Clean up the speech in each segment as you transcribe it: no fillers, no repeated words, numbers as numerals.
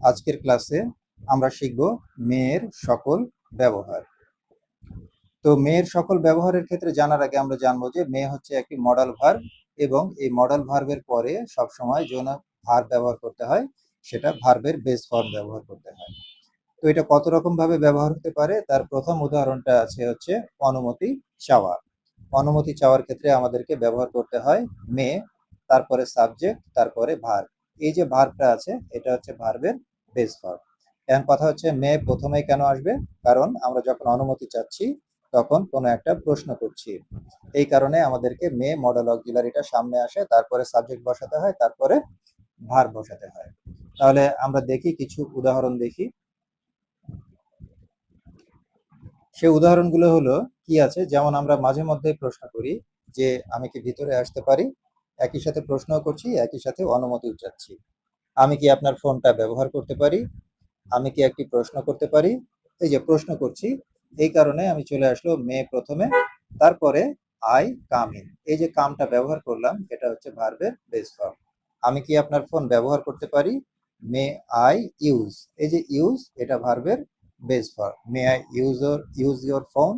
আজকের ক্লাসে আমরা শিখব মেয়ের সকল ব্যবহার। তো মেয়ের সকল ব্যবহারের ক্ষেত্রে জানার আগে আমরা জানবো যে মেয়ে হচ্ছে একটি মডাল ভার্ব এবং এই মডাল ভার্বের পরে সবসময় যে ভার্ব ব্যবহার করতে হয় সেটা ভার্বের বেস ফর্ম ব্যবহার করতে হয়। তো এটা কত রকম ভাবে ব্যবহার হতে পারে তার প্রথম উদাহরণটা আছে হচ্ছে অনুমতি চাওয়া। অনুমতি চাওয়ার ক্ষেত্রে আমাদেরকে ব্যবহার করতে হয় মে, তারপরে সাবজেক্ট, তারপরে ভার্ব। এই যে ভার্বটা আছে এটা হচ্ছে ভার্বের বেস ফর্ম। এখন কথা হচ্ছে মে প্রথমে কেন আসবে, কারণ আমরা যখন অনুমতি চাচ্ছি তখন কোনো একটা প্রশ্ন করছি, এই কারণে আমাদেরকে মে মডেল অক্সিলারিটা সামনে আসে, তারপরে সাবজেক্ট বসাতে হয়, তারপরে ভার্ব বসাতে হয়। তাহলে আমরা দেখি কিছু উদাহরণ দেখি। সেই উদাহরণগুলো হলো কি আছে, যেমন আমরা মাঝে মধ্যে প্রশ্ন করি যে আমি কি ভিতরে আসতে পারি, একই সাথে প্রশ্ন করছি, একই সাথে অনুমতি চাচ্ছি। আমি কি আপনার ফোনটা ব্যবহার করতে পারি, আমি কি একটি প্রশ্ন করতে পারি। এই যে প্রশ্ন করছি, এই কারণে আমি চলে আসলো মে প্রথমে, তারপরে আই কাম ইন। এই যে কামটা ব্যবহার করলাম এটা হচ্ছে ভার্বের বেস ফর্ম। আমি কি আপনার ফোন ব্যবহার করতে পারি, মে আই ইউজ। এই যে ইউজ এটা ভার্বের base form. May I use your phone.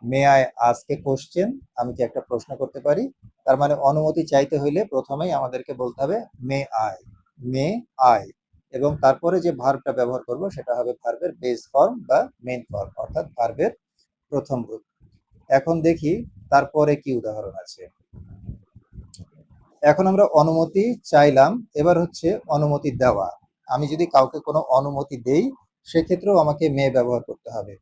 May I ask a question, আমি কি একটা প্রশ্ন করতে পারি। তার মানে অনুমতি চাইতে হইলে প্রথমেই আমাদেরকে বলতে হবে মে আই, মে আই, এবং তারপরে যে ভার্বটা ব্যবহার করব সেটা হবে ভার্বের বেস ফর্ম বা মেইন ফর্ম, অর্থাৎ ভার্বের প্রথম রূপ। এখন দেখি তারপরে কি উদাহরণ আছে। এখন আমরা অনুমতি চাইলাম, এবার হচ্ছে অনুমতি দেওয়া। আমি যদি কাউকে কোনো অনুমতি দেই সেক্ষেত্রেও আমাকে মে ব্যবহার করতে হবে,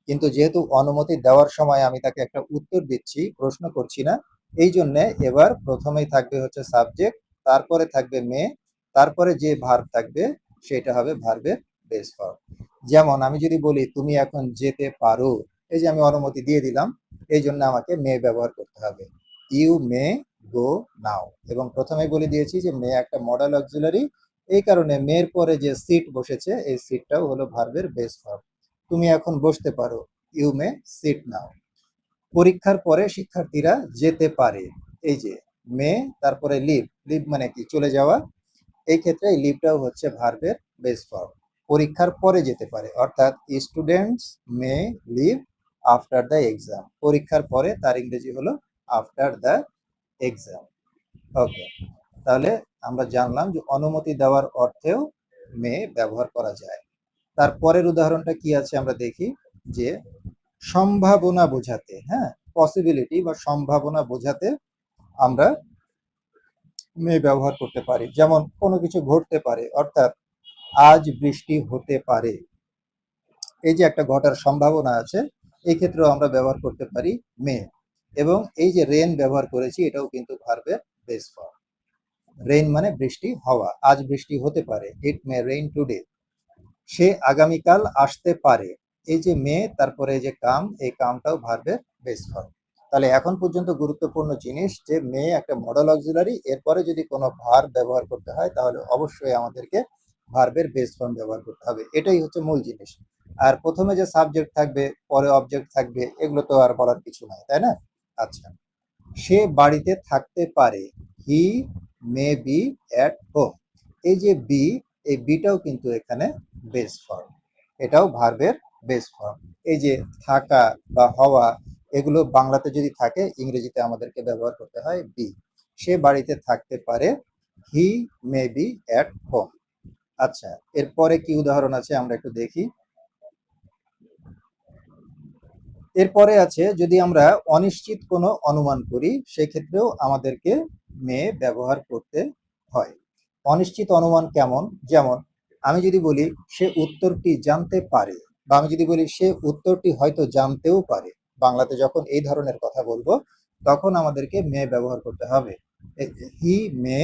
কিন্তু যেহেতু অনুমতি দেওয়ার সময় আমি তাকে একটা উত্তর দিচ্ছি, প্রশ্ন করছি না, এই জন্য এবার প্রথমেই থাকবে হচ্ছে সাবজেক্ট, তারপরে থাকবে মে, তারপরে যে ভার্ব থাকবে সেটা হবে ভার্বের বেস ফর্ম। যেমন আমি যদি বলি তুমি এখন যেতে পারো, এই যে আমি অনুমতি দিয়ে দিলাম, এই জন্য আমাকে মে ব্যবহার করতে হবে, ইউ মে গো নাও। এবং প্রথমে বলে দিয়েছি যে মে একটা মডেল অক্সিলারি, এই কারণে মেয়ের পরে যে সিট বসেছে এই সিটটাও হলো ভার্বের বেস ফর্ম। তুমি এখন বসতে পারো, ইউ মে সিট নাও। পরীক্ষার পরে শিক্ষার্থীরা যেতে পারে, এই যে মে, তারপরে লিভ। লিভ মানে কি, চলে যাওয়া। এই ক্ষেত্রে এই লিভটাও হচ্ছে ভার্বের বেস ফর্ম। পরীক্ষার পরে যেতে পারে, অর্থাৎ students may leave after the exam. পরীক্ষার পরে তার ইংরেজি হলো আফটার দ্য এক্সাম। ওকে, তাহলে আমরা জানলাম যে অনুমতি দেওয়ার অর্থেও মে ব্যবহার করা যায়। তারপরের উদাহরণটা কি আছে আমরা দেখি, যে সম্ভাবনা বোঝাতে, হ্যাঁ, পসিবিলিটি বা সম্ভাবনা বোঝাতে আমরা মে ব্যবহার করতে পারি। যেমন কোনো কিছু ঘটতে পারে, অর্থাৎ আজ বৃষ্টি হতে পারে, এই যে একটা ঘটার সম্ভাবনা আছে, এই ক্ষেত্রেও আমরা ব্যবহার করতে পারি মে। এবং এই যে রেন ব্যবহার করেছি এটাও কিন্তু ভার্বের বেস ফর্ম। রেইন মানে বৃষ্টি হওয়া, আজ বৃষ্টি হতে পারে, ইট মে রেইন টুডে। সে আগামীকাল আসতে পারে, এই যে মে, তারপরে এই যে কাম, এই কামটাও ভার্বের বেস ফর্ম। তাহলে এখন পর্যন্ত গুরুত্বপূর্ণ জিনিস যে মে একটা মডেল অক্সিলারি, এরপরে যদি কোনো ভার্ব ব্যবহার করতে হয় তাহলে অবশ্যই আমাদেরকে ভার্বের বেস ফর্ম ব্যবহার করতে হবে, এটাই হচ্ছে মূল জিনিস। আর প্রথমে যে সাবজেক্ট থাকবে, পরে অবজেক্ট থাকবে, এগুলো তো আর বলার কিছু নাই, তাই না? আচ্ছা, সে বাড়িতে থাকতে পারে, হি মে বি অ্যাট হোম। এই যে বি, এই বিটাও কিন্তু এখানে বেস ফর্ম, এটাও ভার্বের বেস ফর্ম। এই যে থাকা বা হওয়া, এগুলো বাংলাতে যদি থাকে ইংরেজিতে আমাদেরকে ব্যবহার করতে হয় বি। সে বাড়িতে থাকতে পারে, হি মে বি অ্যাট হোম। আচ্ছা, এরপরে কি উদাহরণ আছে আমরা একটু দেখি। এরপরে আছে যদি আমরা অনিশ্চিত কোনো অনুমান করি সেক্ষেত্রেও আমাদেরকে মে ব্যবহার করতে হয়। অনিশ্চিত অনুমান কেমন, যেমন আমি যদি বলি সে উত্তরটি জানতে পারে, বা আমি যদি বলি সে উত্তরটি হয়তো জানতেও পারে, বাংলাতে যখন এই ধরনের কথা বলবো তখন আমাদেরকে মে ব্যবহার করতে হবে, হি মে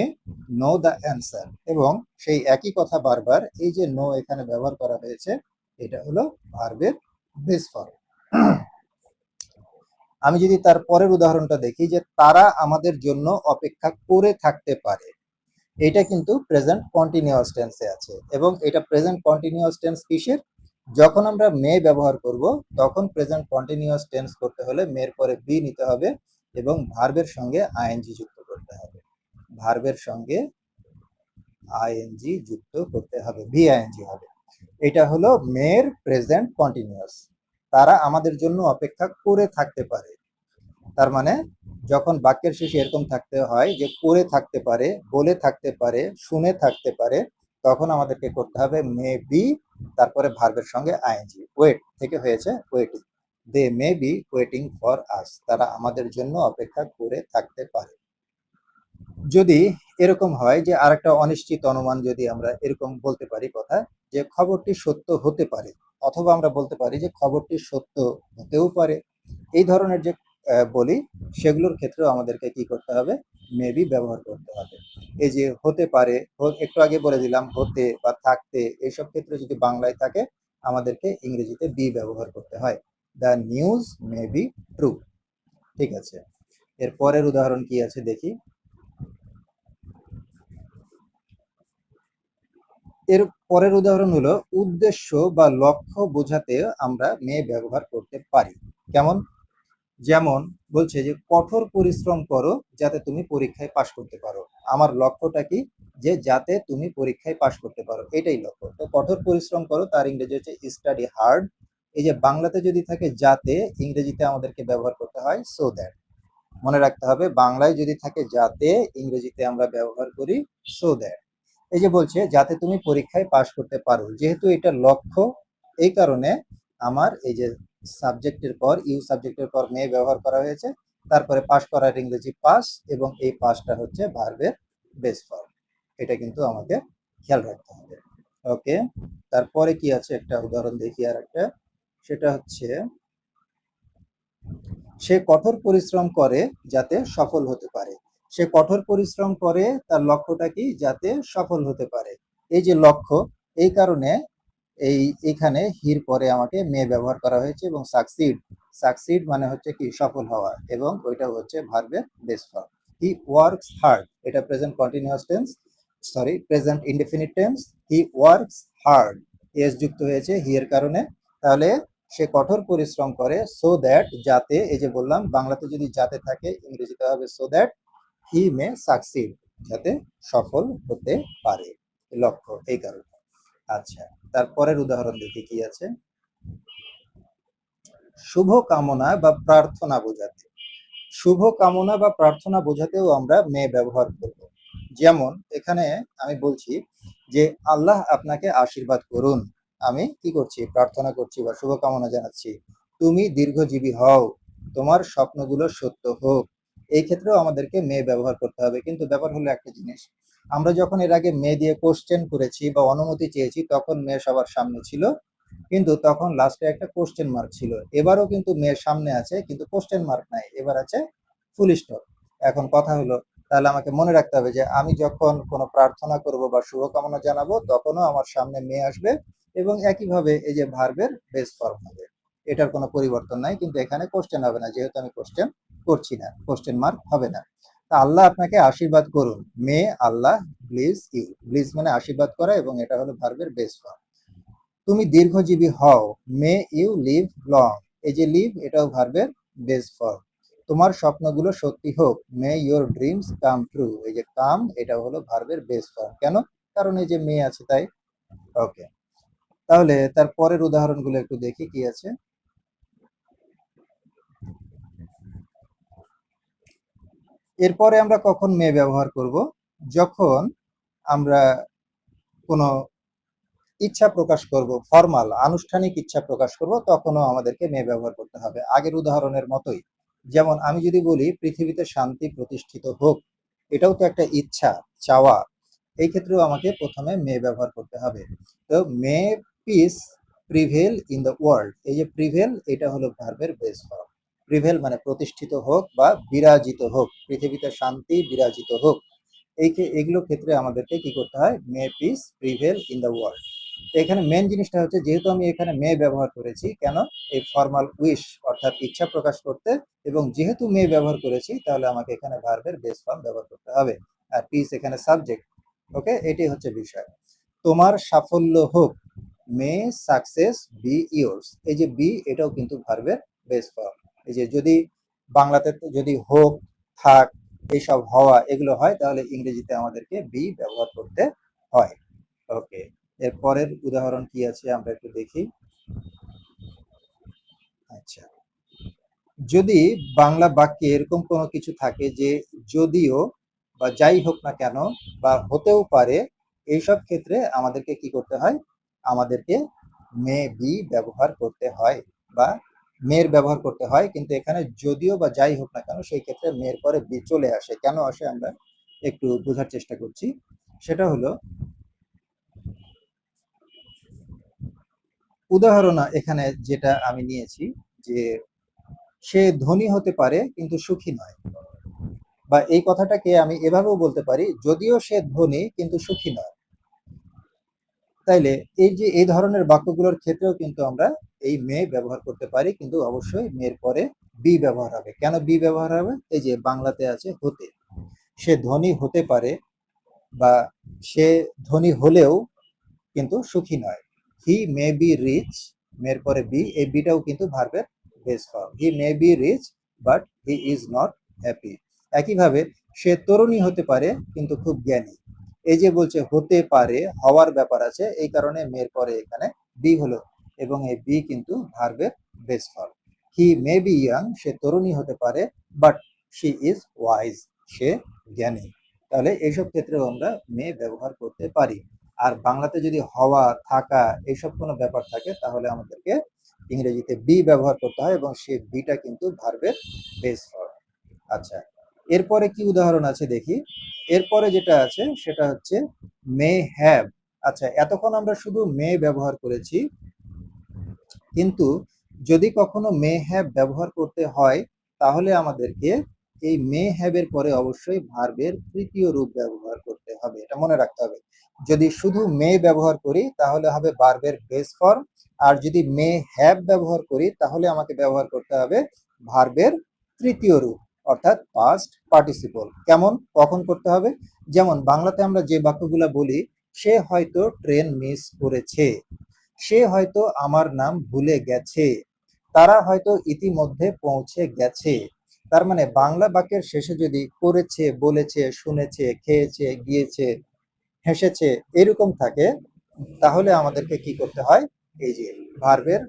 নো দ্য অ্যান্সার। এবং সেই একই কথা বারবার, এই যে নো এখানে ব্যবহার করা হয়েছে এটা হলো ভার্বের বেস ফর্ম। আমি যদি তার পরের উদাহরণটা দেখি, যে তারা আমাদের জন্য অপেক্ষা করে থাকতে পারে, এটা কিন্তু প্রেজেন্ট কন্টিনিউয়াস টেন্সে আছে। এবং এটা প্রেজেন্ট কন্টিনিউয়াস টেন্স কিসের, যখন আমরা মে ব্যবহার করব তখন প্রেজেন্ট কন্টিনিউয়াস টেন্স করতে হলে মের পরে বি নিতে হবে এবং ভার্বের সঙ্গে আইএনজি যুক্ত করতে হবে। ভার্বের সঙ্গে আইএনজি যুক্ত করতে হবে, ভিআইএনজি হবে। এটা হলো মেয়ের প্রেজেন্ট কন্টিনিউয়াস। তারা আমাদের জন্য অপেক্ষা করে থাকতে পারে। তার মানে যখন বাক্যের শেষে এরকম থাকতে হয় যে করে থাকতে পারে, বলে থাকতে পারে, শুনে থাকতে পারে, তখন আমাদেরকে করতে হবে মে বি, তারপরে ভার্বের সঙ্গে আইএনজি। ওয়েট থেকে হয়েছে waiting. They may be waiting for us, তারা আমাদের জন্য অপেক্ষা করে থাকতে পারে। যদি এরকম হয় যে আরেকটা অনিশ্চিত অনুমান, যদি আমরা এরকম বলতে পারি কথা, যে খবরটি সত্য হতে পারে, অথবা আমরা বলতে পারি যে খবরটি সত্য হতেও পারে, এই ধরনের যে বলি, সেগুলোর ক্ষেত্রেও আমাদেরকে কি করতে হবে, মেবি ব্যবহার করতে হবে। এই যে হতে পারে, একটু আগে বলে দিলাম, হতে বা থাকতে, এইসব ক্ষেত্রে যদি বাংলায় থাকে, আমাদেরকে ইংরেজিতে বি ব্যবহার করতে হয়। The news may be true. ঠিক আছে, এর পরের উদাহরণ কি আছে দেখি। এর পরের উদাহরণ হলো উদ্দেশ্য বা লক্ষ্য বোঝাতে আমরা মে ব্যবহার করতে পারি। কেমন? যেমন বলছে যে কঠোর পরিশ্রম করো যাতে তুমি পরীক্ষায় পাশ করতে পারো। আমার লক্ষ্যটা কি? যে যাতে তুমি পরীক্ষায় পাশ করতে পারো, এটাই লক্ষ্য। তো কঠোর পরিশ্রম করো, তার ইংরেজি হচ্ছে স্টাডি হার্ড। এই যে বাংলাতে যদি থাকে যাতে, ইংরেজিতে আমাদেরকে ব্যবহার করতে হয় সো দ্যাট। মনে রাখতে হবে, বাংলায় যদি থাকে যাতে, ইংরেজিতে আমরা ব্যবহার করি সো দ্যাট। এই যে বলছে যাতে তুমি পরীক্ষায় পাশ করতে পারো, যেহেতু এটা লক্ষ্য, এই কারণে আমার এই যে সাবজেক্টের পর সাবজেক্টের পর মে ব্যবহার করা হয়েছে, তারপরে পাশ করার ইংরেজি পাস, এবং এই পাসটা হচ্ছে ভার্বের বেস ফর্ম। এটা কিন্তু আমাকে খেয়াল রাখতে হবে। ওকে, তারপরে কি আছে একটা উদাহরণ দেখি আর একটা, সেটা হচ্ছে সে কঠোর পরিশ্রম করে যাতে সফল হতে পারে। সে কঠোর পরিশ্রম করে, তার লক্ষ্যটা কি? যাতে সফল হতে পারে। এই যে লক্ষ্য, এই কারণে এখানে হির পরে আমাকে মে ব্যবহার করা হয়েছে, এবং সাকসিড, সাকসিড মানে হচ্ছে কি সফল হওয়া, এবং ওইটা হচ্ছে ভার্বের base form. He works hard, এটা present continuous tense, sorry present indefinite tense. He works hard, s যুক্ত হয়েছে হি এর কারণে। তাহলে সে কঠোর পরিশ্রম করে সো দ্যাট, যাতে, এই যে বললাম বাংলাতে যদি যাতে থাকে, ইংরেজিতে হবে so that he May succeed, যাতে সফল হতে পারে, লক্ষ্য এই কারণে। আচ্ছা, তারপরের উদাহরণ দেখি কি আছে। শুভ কামনা বা প্রার্থনা বোঝাতে, শুভ কামনা বা প্রার্থনা বোঝাতেও আমরা মে ব্যবহার করব। যেমন এখানে আমি বলছি যে আল্লাহ আপনাকে আশীর্বাদ করুন, আমি কি করছি? প্রার্থনা করছি বা শুভকামনা জানাচ্ছি। তুমি দীর্ঘজীবী হও, তোমার স্বপ্নগুলো সত্য হোক। এই ক্ষেত্রেও আমাদেরকে মে ব্যবহার করতে হবে। কিন্তু ব্যাপার হলো একটা জিনিস, আমরা যখন এর আগে মে দিয়ে কোশ্চেন করেছি বা অনুমতি চেয়েছি, তখন মে সবার সামনে ছিল, কিন্তু তখন লাস্টে একটা কোশ্চেন মার্ক ছিল। এবারও কিন্তু মেয়ের সামনে আছে, কিন্তু কোশ্চেন মার্ক নাই, এবার আছে ফুল স্টপ। এখন কথা হলো, তাহলে আমাকে মনে রাখতে হবে যে আমি যখন কোনো প্রার্থনা করব বা শুভকামনা জানাবো, তখনও আমার সামনে মেয়ে আসবে, এবং একইভাবে এই যে ভার্বের বেস ফর্ম হবে। এটার কোনো পরিবর্তন নাই, কিন্তু এখানে কোশ্চেন হবে না, যেহেতু আমি কোশ্চেন করছি না, কোশ্চেন মার্ক হবে না। তা আল্লাহ আপনাকে আশীর্বাদ করুন, মে আল্লাহ ব্লিজ ইউ, ব্লিজ মানে আশীর্বাদ করা, এবং এটা হলো ভার্বের বেস ফর্ম। তুমি দীর্ঘজীবী হও, মে ইউ লিভ লং, এই যে লিভ এটাও ভার্বের বেস ফর্ম। তোমার স্বপ্নগুলো সত্যি হোক, may your dreams come true, এই যে কাম এটা হলো ভার্বের বেস ফর্ম। কেন? কারণ এই যে মে আছে তাই। ওকে, তাহলে তার পরের উদাহরণগুলো একটু দেখি কি আছে। এরপরে আমরা কখন মে ব্যবহার করব? যখন আমরা কোনো ইচ্ছা প্রকাশ করব, ফর্মাল আনুষ্ঠানিক ইচ্ছা প্রকাশ করব, তখনও আমাদেরকে মে ব্যবহার করতে হবে, আগের উদাহরণের মতোই। যেমন আমি যদি বলি পৃথিবীতে শান্তি প্রতিষ্ঠিত হোক, এটাও তো একটা ইচ্ছা, চাওয়া। এই ক্ষেত্রেও আমাকে প্রথমে মে ব্যবহার করতে হবে। তো may peace prevail in the world, এই যে প্রিভেল এটা হলো ভার্বের বেস ফর্ম। প্রিভেল মানে প্রতিষ্ঠিত হোক বা বিরাজিত হোক, পৃথিবীতে শান্তি বিরাজিত হোক। এগুলো ক্ষেত্রে আমাদেরকে কি করতে হয়? May peace prevail in the world. এখানে মেন জিনিসটা হচ্ছে, যেহেতু আমি এখানে মে ব্যবহার করেছি, কেন? এই ফর্মাল উইশ, অর্থাৎ ইচ্ছা প্রকাশ করতে, এবং যেহেতু মে ব্যবহার করেছি, তাহলে আমাকে এখানে ভার্বের বেস ফর্ম ব্যবহার করতে হবে। আর পিস এখানে সাবজেক্ট। ওকে, এটাই হচ্ছে বিষয়। তোমার সাফল্য হোক, মে সাকসেস বি ইয়োর্স, এই যে বি এটাও কিন্তু ভার্বের বেস ফর্ম। এই যে যদি বাংলাতে যদি হোক, থাক, এইসব হওয়া এগুলো হয়, তাহলে ইংরেজিতে আমাদেরকে বি ব্যবহার করতে হয়। ওকে, এর পরের উদাহরণ কি আছে আমরা একটু দেখি। আচ্ছা, যদি বাংলা বাক্যে এরকম কোনো কিছু থাকে যে যদিও বা যাই হোক না কেন বা হতেও পারে, এইসব ক্ষেত্রে আমাদেরকে কি করতে হয়? আমাদেরকে মে বি ব্যবহার করতে হয় বা মের ব্যবহার করতে হয়, কিন্তু এখানে যদিও বা যাই হোক না কেন সেই ক্ষেত্রে মের পরে বি চলে আসে। কেন আসে আমরা একটু বোঝার চেষ্টা করছি। সেটা হলো, উদাহরণ এখানে যেটা আমি নিয়েছি যে সে ধনী হতে পারে কিন্তু সুখী নয়, বা এই কথাটাকে আমি এভাবেও বলতে পারি, যদিও সে ধনী কিন্তু সুখী নয়। তাইলে এই যে এই ধরনের বাক্যগুলোর ক্ষেত্রেও কিন্তু আমরা এই মে ব্যবহার করতে পারি, কিন্তু অবশ্যই মের পরে বি ব্যবহার হবে। কেন বি ব্যবহার হবে? এই যে বাংলাতে আছে হতে, সে ধনী হতে পারে বা সে ধনী হলেও কিন্তু সুখী নয়। হি মে বি রিচ, মের পরে বি, এই বিটাও কিন্তু ভার্বের base form. He may be rich but he is not happy. একইভাবে সে তরুণী হতে পারে কিন্তু খুব জ্ঞানী। এই যে বলছে হতে পারে, হওয়ার ব্যাপার আছে, এই কারণে মের পরে এখানে বি হলো, এবং এই বি কিন্তু ভার্বের base form. He may be young, সে তরুণী হতে পারে, বাট শি ইজ ওয়াইজ, সে জ্ঞানী। তাহলে এইসব ক্ষেত্রেও আমরা মে ব্যবহার করতে পারি। আর বাংলাতে যদি হওয়া, থাকা এইসব কোনো ব্যাপার থাকে তাহলে আমাদেরকে ইংরেজিতে বি ব্যবহার করতে হয়, এবং সেই বিটা কিন্তু ভার্বের বেস ফর্ম। আচ্ছা, এরপরে কি উদাহরণ আছে দেখি। এরপরে যেটা আছে সেটা হচ্ছে মে হ্যাভ। আচ্ছা, এতক্ষণ আমরা শুধু মে ব্যবহার করেছি, কিন্তু যদি কখনো মে হ্যাভ ব্যবহার করতে হয় তাহলে আমাদেরকে এই মে হ্যাভ এর পরে অবশ্যই ভার্বের তৃতীয় রূপ ব্যবহার করতে হবে, এটা মনে রাখতে হবে। যদি শুধু মে ব্যবহার করি তাহলে হবে ভার্বের বেস ফর্ম, আর যদি মে হ্যাভ ব্যবহার করি তাহলে আমাকে ব্যবহার করতে হবে ভার্বের তৃতীয় রূপ, অর্থাৎ পাস্ট পার্টিসিপল। কেমন, কখন করতে হবে? যেমন বাংলাতে আমরা যে বাক্যগুলো বলি, সে হয়তো ট্রেন মিস করেছে, সে হয়তো আমার নাম ভুলে গেছে, তারা হয়তো ইতিমধ্যে পৌঁছে গেছে। তার মানে বাংলা বাক্যের শেষে যদি করেছে, বলেছে, শুনেছে, খেয়েছে, গিয়েছে, হেসেছে এরকম থাকে, তাহলে আমাদেরকে কি করতে হয়? এই যে ভার্বের,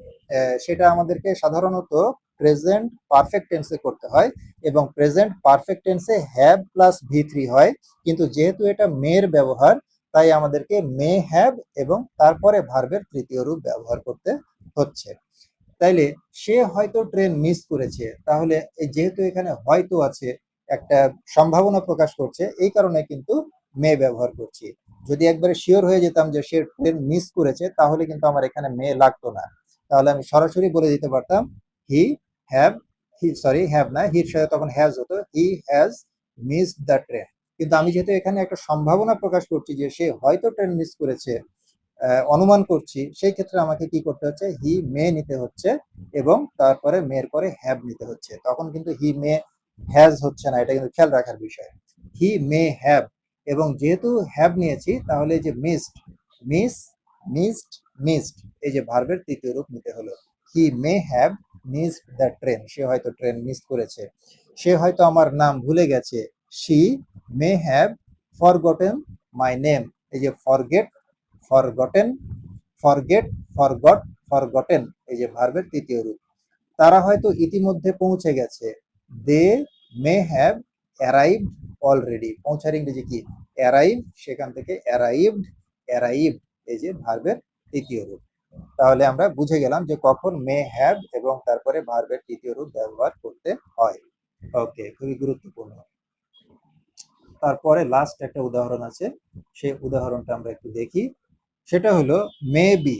সেটা আমাদেরকে সাধারণত প্রেজেন্ট পারফেক্ট টেন্সে করতে হয়, এবং প্রেজেন্ট পারফেক্ট টেন্সে হ্যাভ প্লাস ভি থ্রি হয়, কিন্তু যেহেতু এটা মের ব্যবহার তাই আমাদেরকে মে হ্যাভ এবং তারপরে ভার্বের তৃতীয় রূপ ব্যবহার করতে হচ্ছে। তাইলে সে হয়তো ট্রেন মিস করেছে, তাহলে এই যেহেতু এখানে হয়তো আছে, একটা সম্ভাবনা প্রকাশ করছে, এই কারণে কিন্তু মে ব্যবহার করছি। যদি একবারে শিওর হয়ে যেতাম যে সে ট্রেন মিস করেছে তাহলে কিন্তু আমার এখানে মে লাগতো না, তাহলে আমি সরাসরি বলে দিতে পারতাম হি হ্যাভ, সরি হ্যাভ না, হির সাথে তখন হ্যাজ হতো, he has missed the train. কিন্তু আমি যেহেতু এখানে একটা সম্ভাবনা প্রকাশ করছি যে সে হয়তো ট্রেন মিস করেছে, অনুমান করছি, সেই ক্ষেত্রে আমাকে কি করতে হচ্ছে? হি মে নিতে হচ্ছে, এবং তারপরে মের পরে হ্যাভ নিতে হচ্ছে। তখন কিন্তু হি মে হ্যাজ হচ্ছে না, এটা কিন্তু খেয়াল রাখার বিষয়। হি মে হ্যাভ, এবং যেহেতু হ্যাভ নিয়েছি তাহলে যে মিসড, মিস, মিসড, মিসড, এই যে ভার্বের তৃতীয় রূপ নিতে হলো। He may have missed the train, সে হয়তো ট্রেন মিস করেছে। সে হয়তো আমার নাম ভুলে গেছে, she may have forgotten my name, এই যে forget, forgotten, forget, forgot, forgotten, এই যে ভার্বের তৃতীয় রূপ। তারা হয়তো ইতিমধ্যে পৌঁছে গেছে, দে মে হ্যাভ অ্যারাইভড অলরেডি, পৌঁছার ইংরেজি কি? অ্যারাইভ, সেখান থেকে অ্যারাইভড, অ্যারাইভ, এই যে ভার্বের তৃতীয় রূপ। তাহলে আমরা বুঝে গেলাম যে কখন মে হ্যাভ এবং তারপরে ভার্বের তৃতীয় রূপ ব্যবহার করতে হয়। ওকে, খুবই গুরুত্বপূর্ণ। তারপরে লাস্ট একটা উদাহরণ আছে, সেই উদাহরণটা আমরা একটু দেখি। সেটা হলো মে বি।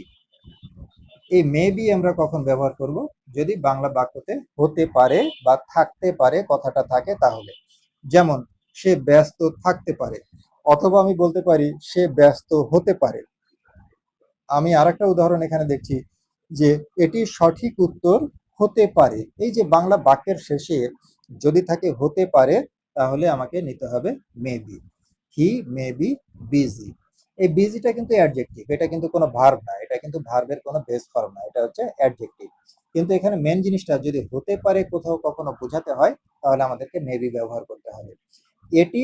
এই মে বি আমরা কখন ব্যবহার করব? যদি বাংলা বাক্যতে হতে পারে বা থাকতে পারে কথাটা থাকে তাহলে। যেমন সে ব্যস্ত থাকতে পারে, অথবা আমি বলতে পারি সে ব্যস্ত হতে পারে। আমি আরেকটা উদাহরণ এখানে দেখছি যে এটি সঠিক উত্তর হতে পারে। এই যে বাংলা বাক্যের শেষে যদি থাকে হতে পারে তাহলে আমাকে নিতে হবে may be. He may B busy, এই বিজিটা কিন্তু অ্যাডজেক্টিভ, এটা কিন্তু কোনো ভার্ব না, এটা কিন্তু ভার্বের কোনো বেস ফর্ম না, এটা হচ্ছে অ্যাডজেক্টিভ। কিন্তু এখানে মেন জিনিসটা যদি হতে পারে কোথাও কখনো বোঝাতে হয় তাহলে আমাদেরকে মে বি ব্যবহার করতে হবে। এটি